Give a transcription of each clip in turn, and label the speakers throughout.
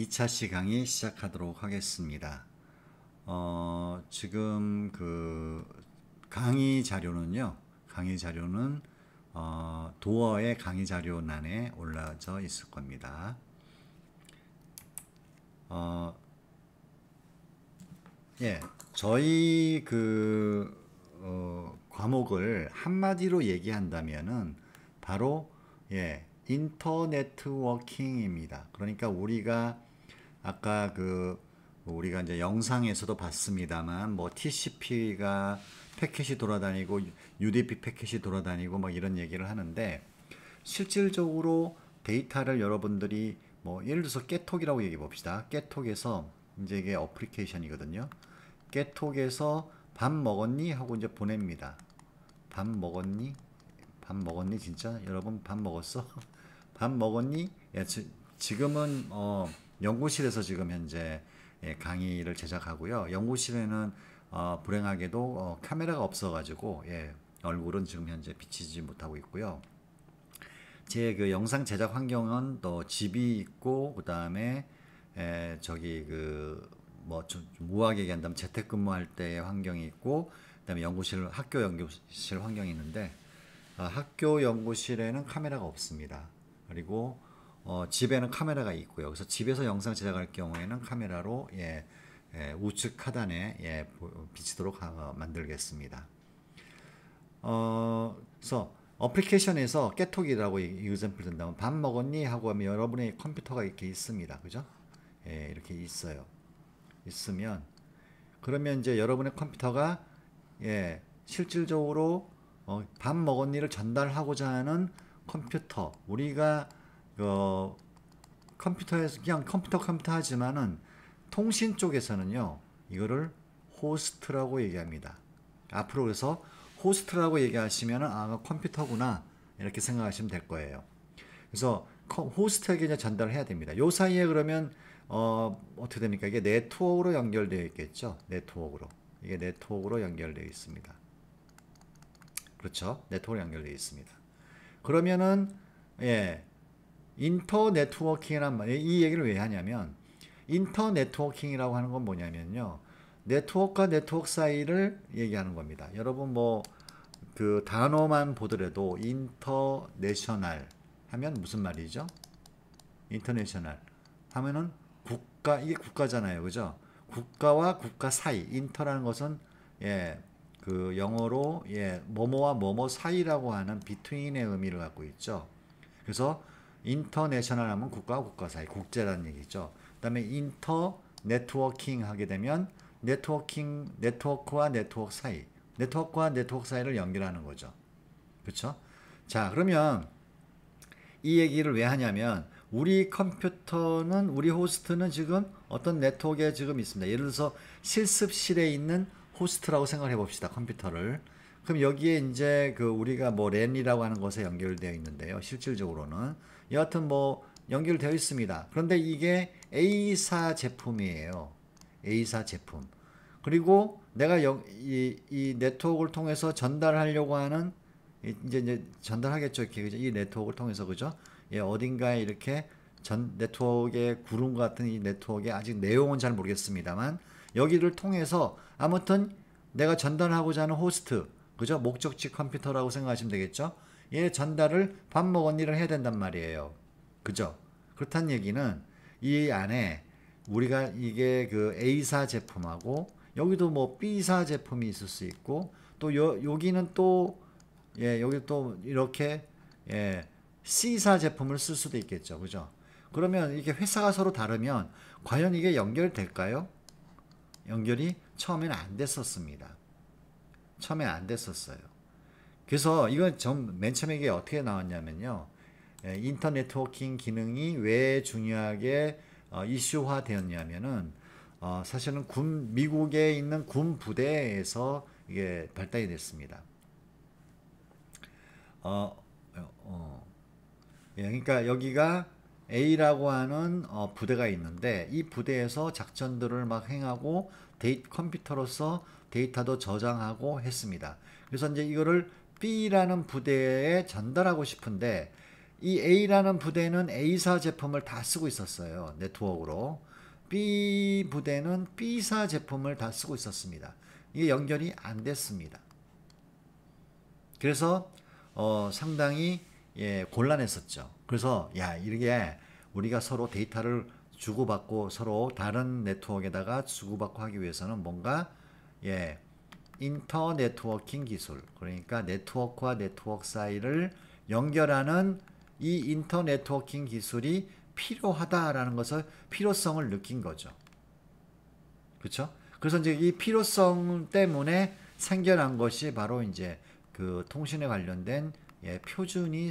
Speaker 1: 2차 강의 시작하도록 하겠습니다. 지금 그 강의 자료는요. 강의 자료는 도어의 강의 자료란에 올라져 있을 겁니다. 저희 과목을 한마디로 얘기한다면은 바로 인터네트워킹입니다. 그러니까 우리가 아까 우리가 이제 영상에서도 봤습니다만 뭐 TCP가 패킷이 돌아다니고 UDP 패킷이 돌아다니고 뭐 이런 얘기를 하는데 실질적으로 데이터를 여러분들이 뭐 예를 들어서 깨톡이라고 얘기해 봅시다. 깨톡에서 이제 이게 어플리케이션이거든요. 깨톡에서 밥 먹었니? 하고 이제 보냅니다. 밥 먹었니? 밥 먹었니? 진짜? 여러분 밥 먹었어? 밥 먹었니? 지금은 연구실에서 지금 현재 강의를 제작하고요. 연구실에는 불행하게도 카메라가 없어가지고 얼굴은 지금 현재 비치지 못하고 있고요. 제 그 영상 제작 환경은 또 집이 있고 그 다음에 저기 뭐 좀 우아하게 얘기한다면 재택근무할 때의 환경이 있고 그다음에 학교 연구실 환경이 있는데 학교 연구실에는 카메라가 없습니다. 그리고 집에는 카메라가 있고요. 그래서 집에서 영상 제작할 경우에는 카메라로 우측 하단에 비치도록 만들겠습니다. 그래서 어플리케이션에서 깨톡이라고 이그샘플 든다면 밥 먹었니? 하고 하면 여러분의 컴퓨터가 이렇게 있습니다. 그죠? 이렇게 있어요. 있으면 그러면 이제 여러분의 컴퓨터가 실질적으로 밥 먹었니를 전달하고자 하는 컴퓨터 우리가 컴퓨터에서 그냥 컴퓨터 하지만은 통신 쪽에서는요 이거를 호스트라고 얘기합니다. 앞으로 그래서 호스트라고 얘기하시면은 컴퓨터구나 이렇게 생각하시면 될 거예요. 그래서 호스트에게 이제 전달을 해야 됩니다. 요 사이에 그러면 어떻게 됩니까? 이게 네트워크로 연결되어 있겠죠. 이게 네트워크로 연결되어 있습니다. 그렇죠? 네트워크로 연결되어 있습니다. 그러면은 인터 네트워킹이란 말, 이 얘기를 왜 하냐면 인터 네트워킹이라고 하는 건 뭐냐면요. 네트워크와 네트워크 사이를 얘기하는 겁니다. 여러분 뭐 그 단어만 보더라도 인터내셔널 하면 무슨 말이죠? 인터내셔널 하면은 이게 국가잖아요. 그죠? 국가와 국가 사이, 인터라는 것은 그 영어로 뭐뭐와 뭐뭐 사이라고 하는 between의 의미를 갖고 있죠. 그래서 인터내셔널 하면 국가와 국가 사이, 국제라는 얘기죠. 그다음에 인터 네트워킹 하게 되면 네트워크와 네트워크 사이를 연결하는 거죠. 그렇죠? 자, 그러면 이 얘기를 왜 하냐면 우리 컴퓨터는 우리 호스트는 지금 어떤 네트워크에 지금 있습니다. 예를 들어서 실습실에 있는 호스트라고 생각해 봅시다. 컴퓨터를. 그럼 여기에 이제 우리가 뭐 랜이라고 하는 것에 연결되어 있는데요. 실질적으로는 여하튼 뭐 연결되어 있습니다. 그런데 이게 A사 제품이에요. A사 제품. 그리고 내가 이 네트워크를 통해서 전달하려고 하는 이제 전달하겠죠. 이렇게 그죠? 이 네트워크를 통해서 그죠? 어딘가에 이렇게 네트워크의 구름 같은 이 네트워크에 아직 내용은 잘 모르겠습니다만 여기를 통해서 아무튼 내가 전달하고자 하는 호스트 그죠? 목적지 컴퓨터라고 생각하시면 되겠죠? 얘 전달을 밥 먹었니를 해야 된단 말이에요. 그죠? 그렇다는 얘기는 이 안에 우리가 이게 A사 제품하고 여기도 뭐 B사 제품이 있을 수 있고 또 여기는 또 여기 또 이렇게 C사 제품을 쓸 수도 있겠죠. 그죠? 그러면 이게 회사가 서로 다르면 과연 이게 연결될까요? 연결이 처음에는 안 됐었습니다. 처음에 안 됐었어요. 그래서 이건 맨 처음에 이게 어떻게 나왔냐면요. 인터 네트워킹 기능이 왜 중요하게 이슈화 되었냐면은 사실은 미국에 있는 군 부대에서 이게 발달이 됐습니다. 그러니까 여기가 A라고 하는 부대가 있는데 이 부대에서 작전들을 막 행하고 컴퓨터로서 데이터도 저장하고 했습니다. 그래서 이제 이거를 B라는 부대에 전달하고 싶은데 이 A라는 부대는 A사 제품을 다 쓰고 있었어요. 네트워크로. B 부대는 B사 제품을 다 쓰고 있었습니다. 이게 연결이 안 됐습니다. 그래서 상당히 곤란했었죠. 그래서 이게 우리가 서로 데이터를 주고받고 서로 다른 네트워크에다가 주고받고 하기 위해서는 뭔가 인터 네트워킹 기술, 그러니까 네트워크와 네트워크 사이를 연결하는 이 인터 네트워킹 기술이 필요하다라는 것을 필요성을 느낀 거죠. 그렇죠? 그래서 이제 이 필요성 때문에 생겨난 것이 바로 이제 그 통신에 관련된 표준이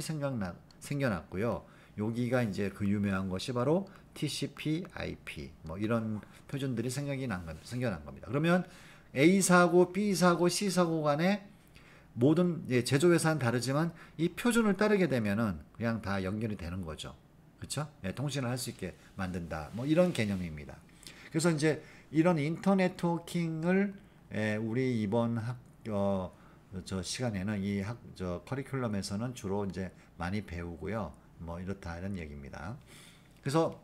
Speaker 1: 생겨났고요. 여기가 이제 그 유명한 것이 바로 TCP/IP 뭐 이런 표준들이 생겨난 겁니다. 그러면 A사고, B사고, C사고 간에 모든 제조회사는 다르지만 이 표준을 따르게 되면은 그냥 다 연결이 되는 거죠. 그렇죠? 통신을 할 수 있게 만든다. 뭐 이런 개념입니다. 그래서 이제 이런 인터넷 워킹을 우리 이번 저 시간에는 저 커리큘럼에서는 주로 이제 많이 배우고요. 뭐 이렇다는 얘기입니다. 그래서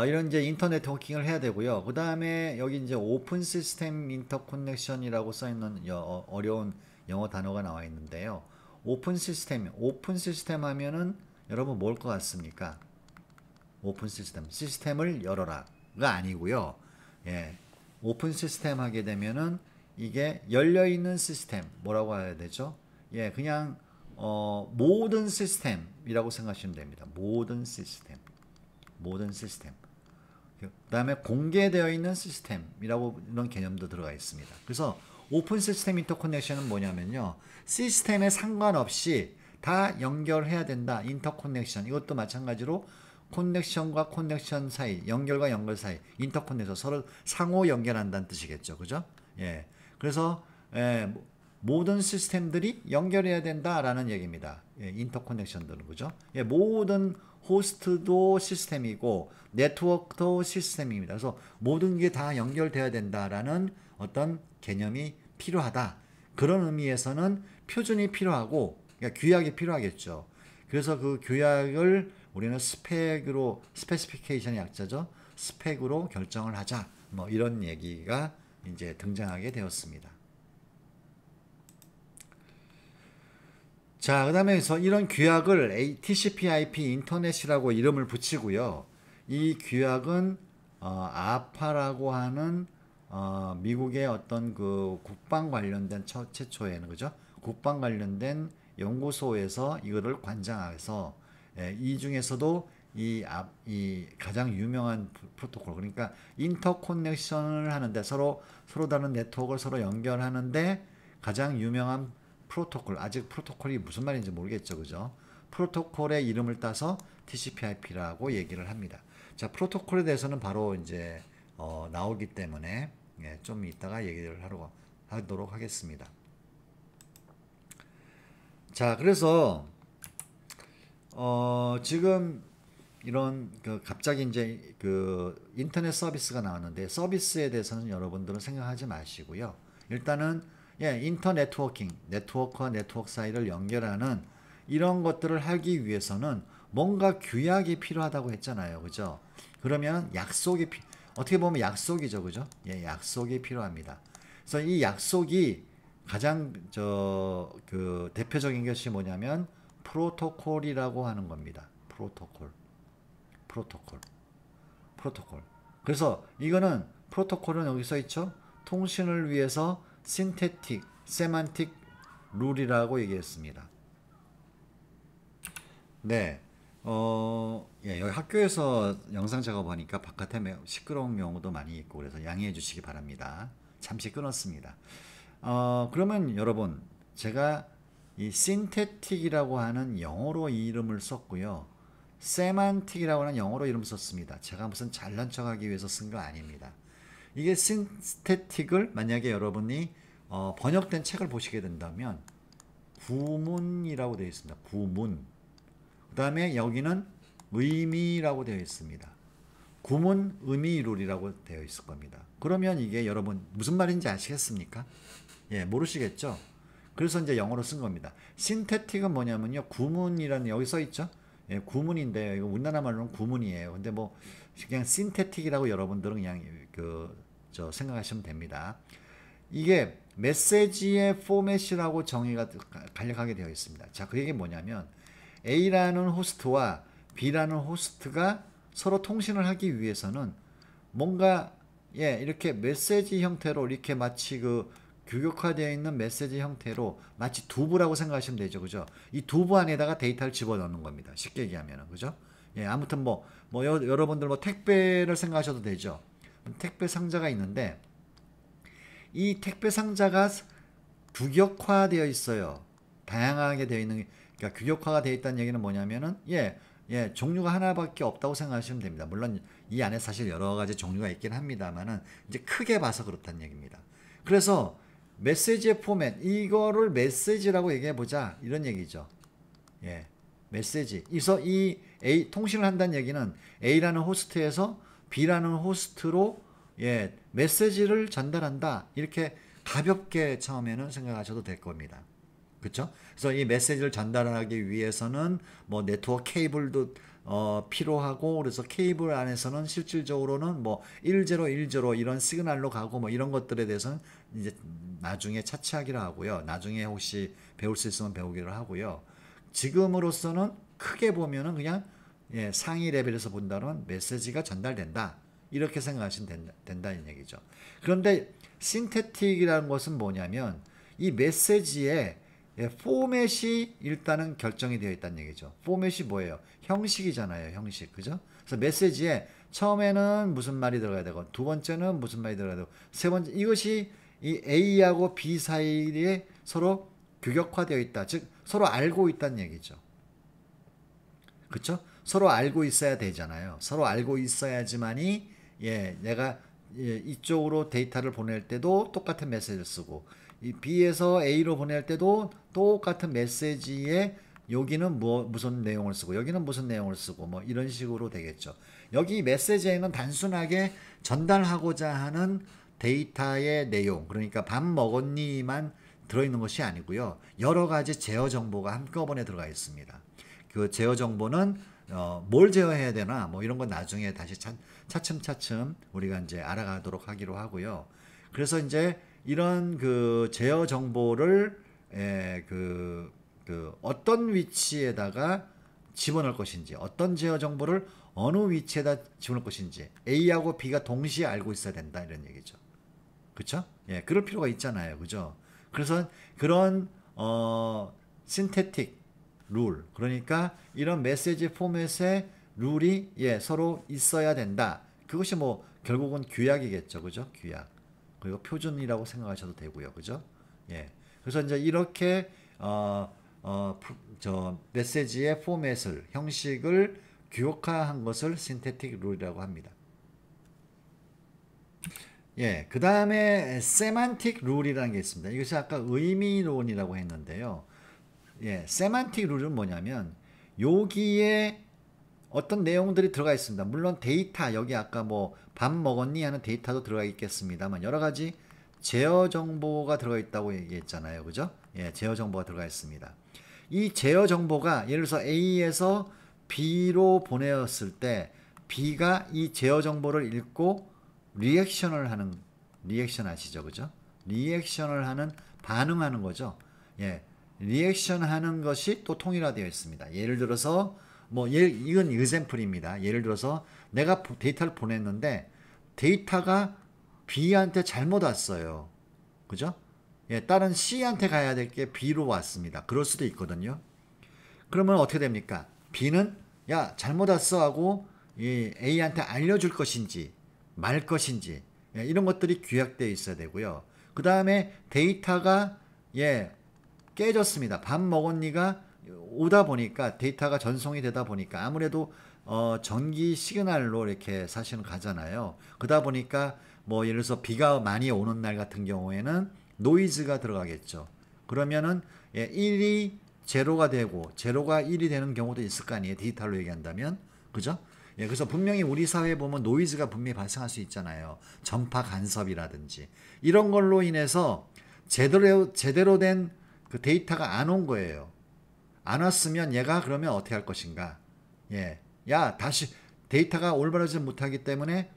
Speaker 1: 이런 이제 인터넷 워킹을 해야 되고요. 그 다음에 여기 이제 오픈 시스템 인터커넥션이라고 써 있는 어려운 영어 단어가 나와 있는데요. 오픈 시스템 하면은 여러분 뭘 것 같습니까? 오픈 시스템을 열어라가 아니고요. 오픈 시스템 하게 되면은 이게 열려 있는 시스템 뭐라고 해야 되죠? 그냥 모든 시스템이라고 생각하시면 됩니다. 모든 시스템. 그 다음에 공개되어 있는 시스템이라고 이런 개념도 들어가 있습니다. 그래서 오픈 시스템 인터커넥션은 뭐냐면요. 시스템에 상관없이 다 연결해야 된다. 인터커넥션. 이것도 마찬가지로 커넥션과 커넥션 사이, 연결과 연결 사이, 인터커넥션 서로 상호 연결한다는 뜻이겠죠. 그죠? 그래서 모든 시스템들이 연결해야 된다라는 얘기입니다. 인터커넥션들은 그죠? 모든 호스트도 시스템이고 네트워크도 시스템입니다. 그래서 모든 게 다 연결돼야 된다라는 어떤 개념이 필요하다. 그런 의미에서는 표준이 필요하고 그러니까 규약이 필요하겠죠. 그래서 그 규약을 우리는 스페시피케이션의 약자죠. 스펙으로 결정을 하자. 뭐 이런 얘기가 이제 등장하게 되었습니다. 자, 그 다음에 이런 규약을 TCP/IP 인터넷이라고 이름을 붙이고요. 이 규약은 아파라고 하는 미국의 어떤 그 국방 관련된 최초에는 그죠? 국방 관련된 연구소에서 이거를 관장해서 이 중에서도 이 가장 유명한 프로토콜 그러니까 인터커넥션을 하는데 서로 다른 네트워크를 서로 연결하는데 가장 유명한 프로토콜 아직 프로토콜이 무슨 말인지 모르겠죠 그죠 프로토콜의 이름을 따서 TCP/IP라고 얘기를 합니다. 자 프로토콜에 대해서는 바로 이제 나오기 때문에 좀 이따가 얘기를 하도록 하겠습니다. 자 그래서 지금 이런 갑자기 이제 그 인터넷 서비스가 나왔는데 서비스에 대해서는 여러분들은 생각하지 마시고요. 일단은 인터 네트워킹, 네트워크와 네트워크 사이를 연결하는 이런 것들을 하기 위해서는 뭔가 규약이 필요하다고 했잖아요. 그죠? 그러면 어떻게 보면 약속이죠. 그죠? 약속이 필요합니다. 그래서 이 약속이 가장 그 대표적인 것이 뭐냐면 프로토콜이라고 하는 겁니다. 프로토콜. 그래서 이거는 프로토콜은 여기 써 있죠. 통신을 위해서 신테틱, 세만틱 룰이라고 얘기했습니다. 네. 여기 학교에서 영상 작업하니까 바깥에 시끄러운 경우도 많이 있고 그래서 양해해 주시기 바랍니다. 잠시 끊었습니다. 그러면 여러분 제가 이 신테틱이라고 하는 영어로 이름을 썼고요. 세만틱이라고 하는 영어로 이름을 썼습니다. 제가 무슨 잘난 척하기 위해서 쓴 거 아닙니다. 이게 신테틱을 만약에 여러분이 번역된 책을 보시게 된다면 구문이라고 되어 있습니다. 구문. 그 다음에 여기는 의미라고 되어 있습니다. 구문 의미룰이라고 되어 있을 겁니다. 그러면 이게 여러분 무슨 말인지 아시겠습니까? 모르시겠죠? 그래서 이제 영어로 쓴 겁니다. 신테틱은 뭐냐면요. 구문이라는 여기 써 있죠. 예, 구문인데요. 이거 우리나라 말로는 구문이에요. 근데 뭐 그냥 신테틱이라고 여러분들은 그냥 저 생각하시면 됩니다. 이게 메시지의 포맷이라고 정의가 간략하게 되어 있습니다. 자, 그 얘기 뭐냐면 A라는 호스트와 B라는 호스트가 서로 통신을 하기 위해서는 뭔가 이렇게 메시지 형태로 이렇게 마치 규격화되어 있는 메시지 형태로 마치 두부라고 생각하시면 되죠. 그죠? 이 두부 안에다가 데이터를 집어넣는 겁니다. 쉽게 얘기하면. 그죠? 아무튼 여러분들 택배를 생각하셔도 되죠. 택배 상자가 있는데 이 택배 상자가 규격화되어 있어요. 다양하게 되어 있는, 그러니까 규격화가 되어 있다는 얘기는 뭐냐면은 종류가 하나밖에 없다고 생각하시면 됩니다. 물론 이 안에 사실 여러 가지 종류가 있긴 합니다만은 이제 크게 봐서 그렇다는 얘기입니다. 그래서 메시지의 포맷, 이거를 메시지라고 얘기해 보자 이런 얘기죠. 메시지. 그래서 이 통신을 한다는 얘기는 A라는 호스트에서 B라는 호스트로 메시지를 전달한다. 이렇게 가볍게 처음에는 생각하셔도 될 겁니다. 그렇죠? 그래서 이 메시지를 전달하기 위해서는 뭐 네트워크 케이블도 필요하고, 그래서 케이블 안에서는 실질적으로는 뭐 1010 이런 시그널로 가고 뭐 이런 것들에 대해서는 이제 나중에 차치하기로 하고요. 나중에 혹시 배울 수 있으면 배우기로 하고요. 지금으로서는 크게 보면은 그냥 상위 레벨에서 본다면 메시지가 전달된다. 이렇게 생각하시면 된다는 얘기죠. 그런데 신테틱이라는 것은 뭐냐면 이 메시지에 포맷이 일단은 결정이 되어 있다는 얘기죠. 포맷이 뭐예요? 형식이잖아요. 형식. 그죠? 그래서 메시지에 처음에는 무슨 말이 들어가야 되고, 두 번째는 무슨 말이 들어가야 되고, 세 번째, 이것이 이 A하고 B 사이에 서로 규격화되어 있다. 즉 서로 알고 있다는 얘기죠. 그렇죠? 서로 알고 있어야 되잖아요. 서로 알고 있어야지만이 내가 이쪽으로 데이터를 보낼 때도 똑같은 메시지를 쓰고, 이 B에서 A로 보낼 때도 똑같은 메시지에 여기는 무슨 내용을 쓰고 여기는 무슨 내용을 쓰고 뭐 이런 식으로 되겠죠. 여기 메시지에는 단순하게 전달하고자 하는 데이터의 내용, 그러니까 밥 먹었니만 들어있는 것이 아니고요. 여러 가지 제어 정보가 한꺼번에 들어가 있습니다. 그 제어 정보는 뭘 제어해야 되나 뭐 이런 건 나중에 다시 차츰차츰 우리가 이제 알아가도록 하기로 하고요. 그래서 이제 이런 제어 정보를 어떤 위치에다가 집어넣을 것인지, 어떤 제어 정보를 어느 위치에다 집어넣을 것인지 A하고 B가 동시에 알고 있어야 된다 이런 얘기죠. 그렇죠? 그럴 필요가 있잖아요. 그죠? 그래서 그런 신테틱 룰, 그러니까 이런 메시지 포맷의 룰이 서로 있어야 된다. 그것이 뭐 결국은 규약이겠죠. 그죠? 규약. 그리고 표준이라고 생각하셔도 되고요. 그죠? 그래서 이제 이렇게 메시지의 포맷을, 형식을 규격화한 것을 신테틱 룰이라고 합니다. 그 다음에 세만틱 룰이라는 게 있습니다. 이것이 아까 의미론이라고 했는데요. 세만틱 룰은 뭐냐면 여기에 어떤 내용들이 들어가 있습니다. 물론 데이터, 여기 아까 뭐 밥 먹었니 하는 데이터도 들어가 있겠습니다만 여러 가지 제어 정보가 들어가 있다고 얘기했잖아요. 그죠? 제어 정보가 들어가 있습니다. 이 제어 정보가 예를 들어서 A에서 B로 보내었을 때 B가 이 제어 정보를 읽고 리액션을 하는, 리액션 아시죠? 그죠? 리액션을 하는, 반응하는 거죠. 리액션 하는 것이 또 통일화되어 있습니다. 예를 들어서 이건 example입니다. 예를 들어서 내가 데이터를 보냈는데 데이터가 B한테 잘못 왔어요. 그죠? 다른 C한테 가야 될 게 B로 왔습니다. 그럴 수도 있거든요. 그러면 어떻게 됩니까? B는 야 잘못 왔어 하고 A한테 알려줄 것인지 말 것인지 이런 것들이 규약되어 있어야 되고요. 그 다음에 데이터가 깨졌습니다. 밥 먹었니가 오다 보니까, 데이터가 전송이 되다 보니까 아무래도 전기 시그널로 이렇게 사실은 가잖아요. 그러다 보니까 뭐 예를 들어서 비가 많이 오는 날 같은 경우에는 노이즈가 들어가겠죠. 그러면은 1이 제로가 되고 제로가 1이 되는 경우도 있을 거 아니에요. 데이터로 얘기한다면. 그죠? 그래서 분명히 우리 사회에 보면 노이즈가 분명히 발생할 수 있잖아요. 전파 간섭이라든지 이런 걸로 인해서 제대로 된 그 데이터가 안 온 거예요. 안 왔으면 얘가 그러면 어떻게 할 것인가? 예. 야, 다시 데이터가 올바르지 못하기 때문에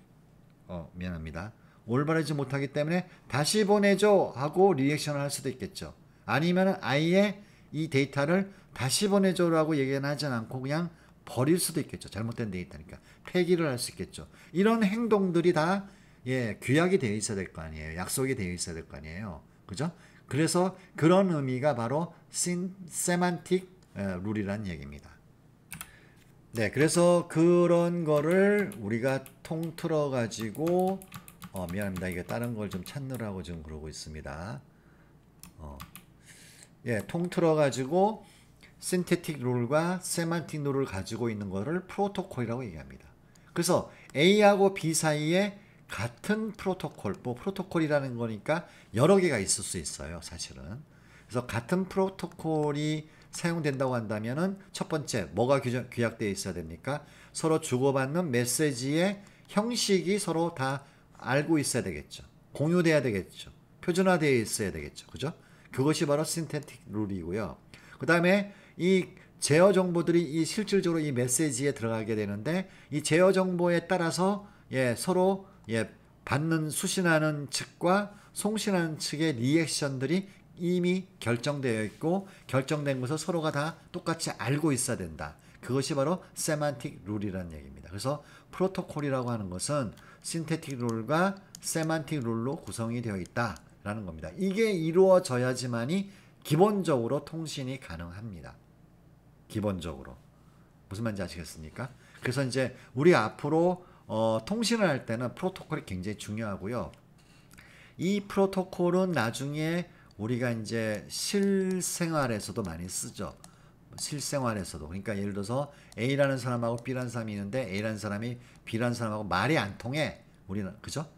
Speaker 1: 미안합니다. 올바르지 못하기 때문에 다시 보내줘 하고 리액션을 할 수도 있겠죠. 아니면 아예 이 데이터를 다시 보내줘라고 얘기는 하진 않고 그냥 버릴 수도 있겠죠. 잘못된 데이터니까 폐기를 할 수 있겠죠. 이런 행동들이 다 규약이 되어 있어야 될 거 아니에요. 약속이 되어 있어야 될 거 아니에요. 그죠? 그래서 그런 의미가 바로 세만틱 룰이라는 얘기입니다. 네, 그래서 그런 거를 우리가 통틀어 가지고 미안합니다. 이게 다른 걸 좀 찾느라고 지금 그러고 있습니다. 통틀어 가지고 신테틱 룰과 세만틱 룰을 가지고 있는 거를 프로토콜이라고 얘기합니다. 그래서 A하고 B 사이에 같은 프로토콜, 뭐 프로토콜이라는 거니까 여러 개가 있을 수 있어요, 사실은. 그래서 같은 프로토콜이 사용된다고 한다면은 첫 번째 뭐가 규약되어 있어야 됩니까? 서로 주고받는 메시지의 형식이 서로 다 알고 있어야 되겠죠. 공유돼야 되겠죠. 표준화되어 있어야 되겠죠. 그죠? 그것이 바로 신테틱 룰이고요. 그 다음에 이 제어 정보들이 이 실질적으로 이 메시지에 들어가게 되는데 이 제어 정보에 따라서 서로 받는 수신하는 측과 송신하는 측의 리액션들이 이미 결정되어 있고 결정된 것을 서로가 다 똑같이 알고 있어야 된다. 그것이 바로 세만틱 룰이라는 얘기입니다. 그래서 프로토콜이라고 하는 것은 신테틱 룰과 세만틱 룰로 구성이 되어 있다라는 겁니다. 이게 이루어져야지만이 기본적으로 통신이 가능합니다. 기본적으로. 무슨 말인지 아시겠습니까? 그래서 이제 우리 앞으로 통신을 할 때는 프로토콜이 굉장히 중요하고요. 이 프로토콜은 나중에 우리가 이제 실생활에서도 많이 쓰죠. 실생활에서도. 그러니까 예를 들어서 A라는 사람하고 B라는 사람이 있는데 A라는 사람이 B라는 사람하고 말이 안 통해. 우리는 그죠?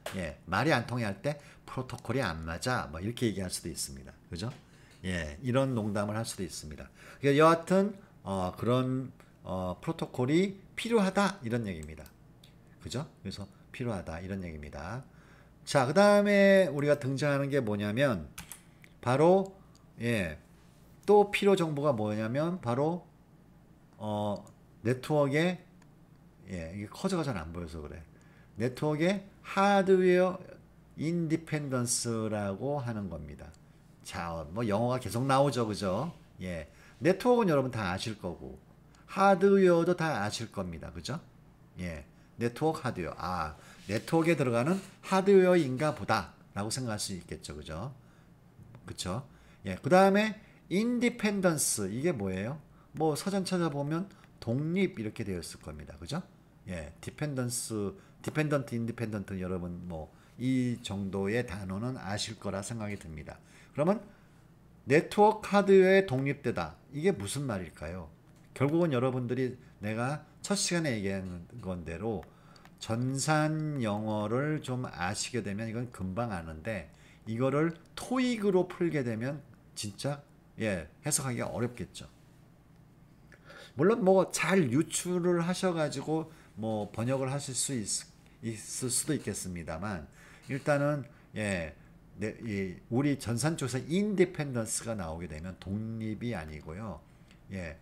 Speaker 1: 말이 안 통해 할 때 프로토콜이 안 맞아. 뭐 이렇게 얘기할 수도 있습니다. 그죠? 이런 농담을 할 수도 있습니다. 그러니까 여하튼 그런 프로토콜이 필요하다 이런 얘기입니다. 그죠? 그래서 필요하다 이런 얘기입니다. 자, 그 다음에 우리가 등장하는 게 뭐냐면 바로 또 필요 정보가 뭐냐면 바로 네트워크의 이게 커져가 잘 안 보여서 그래. 네트워크의 하드웨어 인디펜던스라고 하는 겁니다. 자, 뭐 영어가 계속 나오죠, 그죠? 네트워크는 여러분 다 아실 거고 하드웨어도 다 아실 겁니다, 그죠? 네트워크 하드웨어. 네트워크에 들어가는 하드웨어인가 보다라고 생각할 수 있겠죠, 그죠? 그쵸? 그 다음에 인디펜던스 이게 뭐예요? 뭐 서전 찾아보면 독립 이렇게 되어 있을 겁니다. 그죠? 디펜던스, 디펜던트, 인디펜던트 여러분 뭐 이 정도의 단어는 아실 거라 생각이 듭니다. 그러면 네트워크 하드웨어에 독립되다. 이게 무슨 말일까요? 결국은 여러분들이 내가 첫 시간에 얘기한 건대로 전산 영어를 좀 아시게 되면 이건 금방 아는데 이거를 토익으로 풀게 되면 진짜 해석하기가 어렵겠죠. 물론 뭐 잘 유추를 하셔가지고 뭐 번역을 하실 수 있을 수도 있겠습니다만 일단은 우리 전산 쪽에서 인디펜던스가 나오게 되면 독립이 아니고요.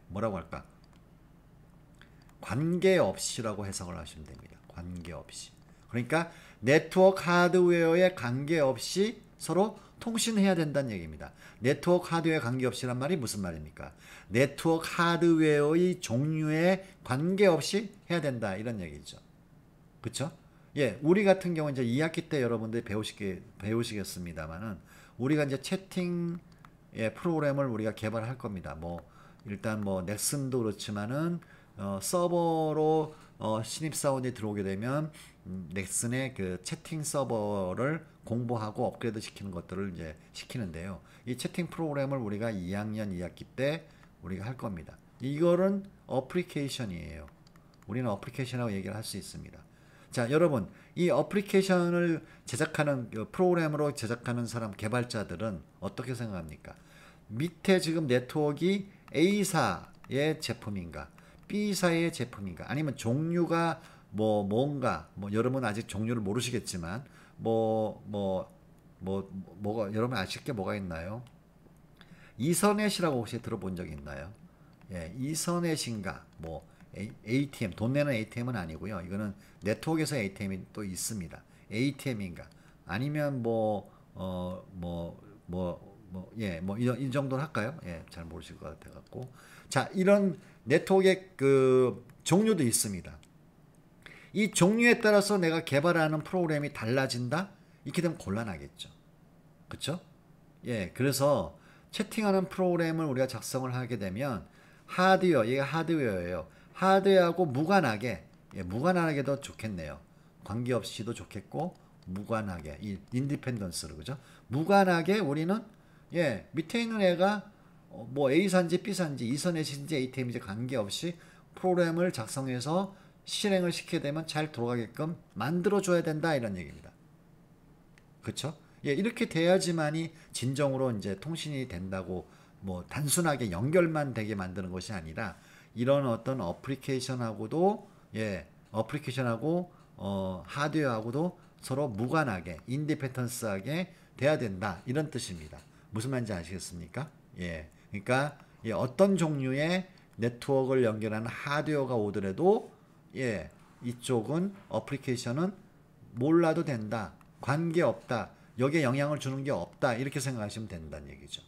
Speaker 1: 뭐라고 할까? 관계없이라고 해석을 하시면 됩니다. 관계없이. 그러니까 네트워크 하드웨어에 관계없이 서로 통신해야 된다는 얘기입니다. 네트워크 하드웨어 관계없이란 말이 무슨 말입니까? 네트워크 하드웨어의 종류에 관계없이 해야 된다 이런 얘기죠. 그렇죠? 우리 같은 경우 이제 2학기 때 여러분들이 배우시겠습니다만은 우리가 이제 채팅 프로그램을 우리가 개발할 겁니다. 뭐 일단 뭐 넥슨도 그렇지만은 서버로 신입사원이 들어오게 되면 넥슨의 그 채팅 서버를 공부하고 업그레이드 시키는 것들을 이제 시키는데요. 이 채팅 프로그램을 우리가 2학년 2학기 때 우리가 할 겁니다. 이거는 어플리케이션이에요. 우리는 어플리케이션이라고 얘기를 할 수 있습니다. 자, 여러분, 이 어플리케이션을 제작하는 프로그램으로 제작하는 사람 개발자들은 어떻게 생각합니까? 밑에 지금 네트워크가 A사의 제품인가, B사의 제품인가, 아니면 종류가 뭔가 여러분 아직 종류를 모르시겠지만 뭐가 여러분 아실 게 뭐가 있나요? 이서넷이라고 혹시 들어본 적 있나요? 예, 이서넷인가 뭐 ATM 돈 내는 ATM은 아니고요. 이거는 네트워크에서 ATM이 또 있습니다. ATM인가 아니면 이 정도는 할까요? 예, 잘 모르실 것 같아 갖고 자 이런 네트워크의 그 종류도 있습니다. 이 종류에 따라서 내가 개발하는 프로그램이 달라진다? 이렇게 되면 곤란하겠죠. 그쵸? 예, 그래서 채팅하는 프로그램을 우리가 작성을 하게 되면 하드웨어, 이게 하드웨어예요. 하드웨어하고 무관하게, 예, 무관하게도 좋겠네요. 관계없이도 좋겠고, 무관하게, 이 인디펜던스로, 그죠? 무관하게 우리는, 예, 밑에 있는 애가 뭐 A사인지 B사인지 이선넷인지 ATM인지 관계없이 프로그램을 작성해서 실행을 시키게 되면 잘 돌아가게끔 만들어줘야 된다, 이런 얘기입니다. 그쵸? 예, 이렇게 돼야지만이 진정으로 이제 통신이 된다고 뭐 단순하게 연결만 되게 만드는 것이 아니라 이런 어떤 어플리케이션하고도 예, 어플리케이션하고 하드웨어하고도 서로 무관하게 인디펜던스하게 돼야 된다. 이런 뜻입니다. 무슨 말인지 아시겠습니까? 예. 그러니까 예, 어떤 종류의 네트워크를 연결하는 하드웨어가 오더라도 예, 이쪽은 어플리케이션은 몰라도 된다. 관계없다. 여기에 영향을 주는 게 없다. 이렇게 생각하시면 된다는 얘기죠.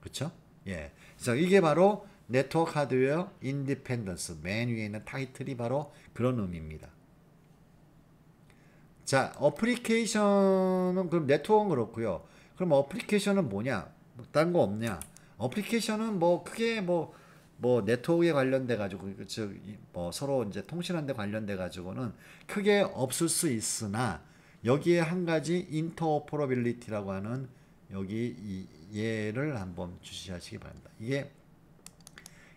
Speaker 1: 그렇죠? 예. 그래서 이게 바로 네트워크 하드웨어 인디펜던스 맨 위에 있는 타이틀이 바로 그런 의미입니다. 자, 어플리케이션은 그럼 네트워크는 그렇고요. 그럼 어플리케이션은 뭐냐? 딴 거 없냐? 어플리케이션은 뭐 크게 뭐 네트워크에 관련돼 가지고 즉뭐 서로 이제 통신하는 데 관련돼 가지고는 크게 없을 수 있으나 여기에 한 가지 인터오퍼러빌리티라고 하는 여기 이 얘를 한번 주시하시기 바랍니다. 이게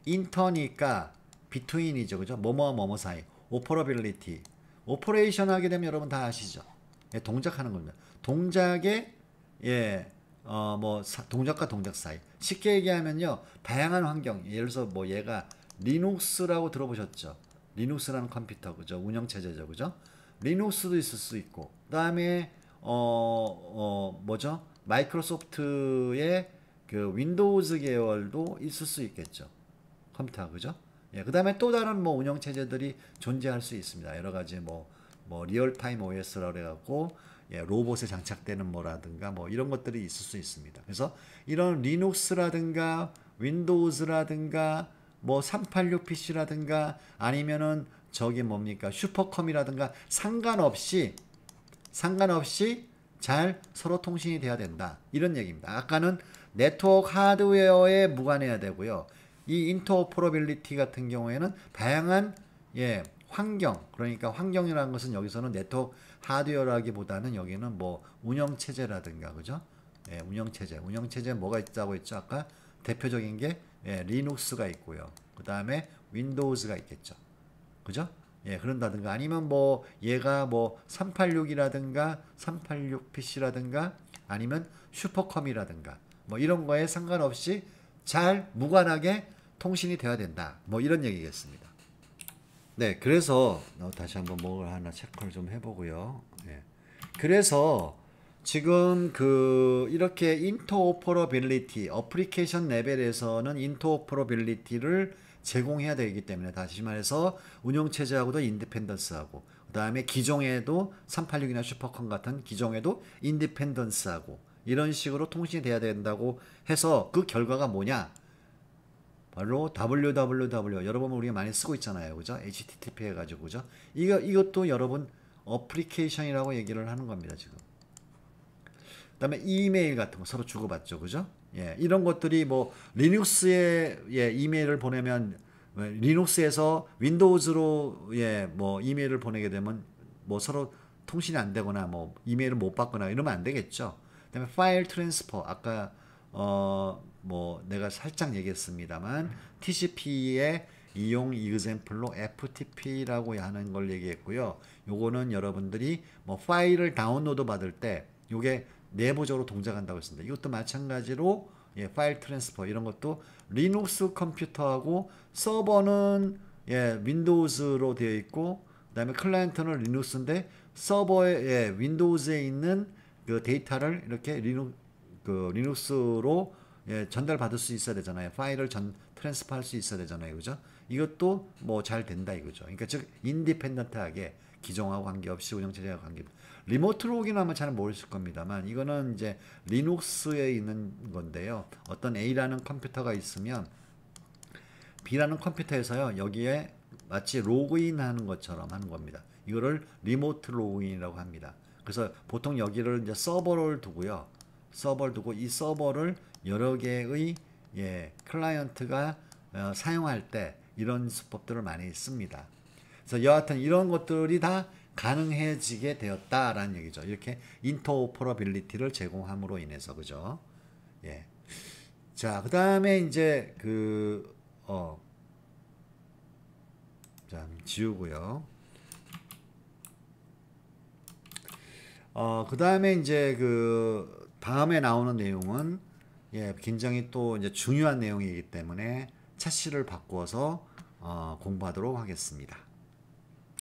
Speaker 1: 인터니까 비트윈이죠. 그죠? 뭐뭐와 뭐뭐 사이. 오퍼러빌리티. 오퍼레이션 하게 되면 여러분 다 아시죠? 예, 동작하는 겁니다. 동작에 예, 동작과 동작 사이. 쉽게 얘기하면요. 다양한 환경. 예를 들어서 뭐 얘가 리눅스라고 들어보셨죠? 리눅스라는 컴퓨터. 그죠? 운영체제죠. 그죠? 리눅스도 있을 수 있고. 그다음에 뭐죠? 마이크로소프트의 그 윈도우즈 계열도 있을 수 있겠죠. 컴퓨터 그죠? 예, 그다음에 또 다른 뭐 운영 체제들이 존재할 수 있습니다. 여러 가지 뭐 리얼타임 OS라고 그래 갖고 예, 로봇에 장착되는 뭐라든가 뭐 이런 것들이 있을 수 있습니다. 그래서 이런 리눅스라든가 윈도우즈라든가 뭐 386 PC라든가 아니면은 저기 뭡니까 슈퍼컴이라든가 상관없이 잘 서로 통신이 돼야 된다. 이런 얘기입니다. 아까는 네트워크 하드웨어에 무관해야 되고요. 이 인터오퍼러빌리티 같은 경우에는 다양한 예, 환경, 그러니까 환경이라는 것은 여기서는 네트워크 하드웨어라기보다는 여기는 뭐 운영체제라든가 그죠? 예, 운영체제 뭐가 있다고 했죠? 아까 대표적인 게 예, 리눅스가 있고요. 그 다음에 윈도우즈가 있겠죠. 그죠? 예, 그런다든가 아니면 뭐 얘가 뭐 386이라든가 386 PC라든가 아니면 슈퍼컴이라든가 뭐 이런 거에 상관없이 잘 무관하게 통신이 되어야 된다. 뭐 이런 얘기겠습니다. 네, 그래서 다시 한번 뭘 하나 체크를 좀 해보고요. 예. 그래서 지금 그 이렇게 인터오퍼러빌리티 어플리케이션 레벨에서는 인터오퍼러빌리티를 제공해야 되기 때문에 다시 말해서 운영체제하고도 인디펜던스하고 그 다음에 기종에도 386이나 슈퍼컴 같은 기종에도 인디펜던스하고 이런 식으로 통신이 돼야 된다고 해서 그 결과가 뭐냐? 바로 www 여러분 우리가 많이 쓰고 있잖아요. 그죠? http 해가지고 그죠? 이것도 여러분 어플리케이션이라고 얘기를 하는 겁니다. 지금. 그다음에 이메일 같은 거 서로 주고받죠. 그죠? 예, 이런 것들이 뭐 리눅스에 예, 이메일을 보내면 리눅스에서 윈도우즈로 예, 뭐 이메일을 보내게 되면 뭐 서로 통신이 안 되거나 뭐 이메일을 못 받거나 이러면 안 되겠죠. 그다음에 파일 트랜스퍼 아까 뭐 내가 살짝 얘기했습니다만 TCP의 이용 이그젬플로 FTP라고 하는 걸 얘기했고요. 요거는 여러분들이 뭐 파일을 다운로드 받을 때 요게 내부적으로 동작한다고 했습니다. 이것도 마찬가지로 예, 파일 트랜스퍼 이런 것도 리눅스 컴퓨터하고 서버는 예, 윈도우즈로 되어 있고 그다음에 클라이언트는 리눅스인데 서버에 예, 윈도우즈에 있는 그 데이터를 이렇게 리눅스로 예, 전달받을 수 있어야 되잖아요. 파일을 트랜스퍼할 수 있어야 되잖아요. 그죠? 이것도 뭐 잘 된다 이거죠. 그러니까 즉 인디펜던트하게 기종하고 관계없이 운영체제하고 관계없이 리모트 로그인하면 잘 모르실 겁니다만 이거는 이제 리눅스에 있는 건데요. 어떤 A라는 컴퓨터가 있으면 B라는 컴퓨터에서요. 여기에 마치 로그인하는 것처럼 하는 겁니다. 이거를 리모트 로그인이라고 합니다. 그래서 보통 여기를 이제 서버를 두고요. 서버를 두고 이 서버를 여러 개의 클라이언트가 사용할 때 이런 수법들을 많이 씁니다. 그래서 여하튼 이런 것들이 다 가능해지게 되었다라는 얘기죠. 이렇게 인터오퍼러빌리티를 제공함으로 인해서 그죠? 예. 자, 그다음에 이제 자, 지우고요. 그다음에 이제 다음에 나오는 내용은 굉장히 또 이제 중요한 내용이기 때문에 차시를 바꾸어서 공부하도록 하겠습니다.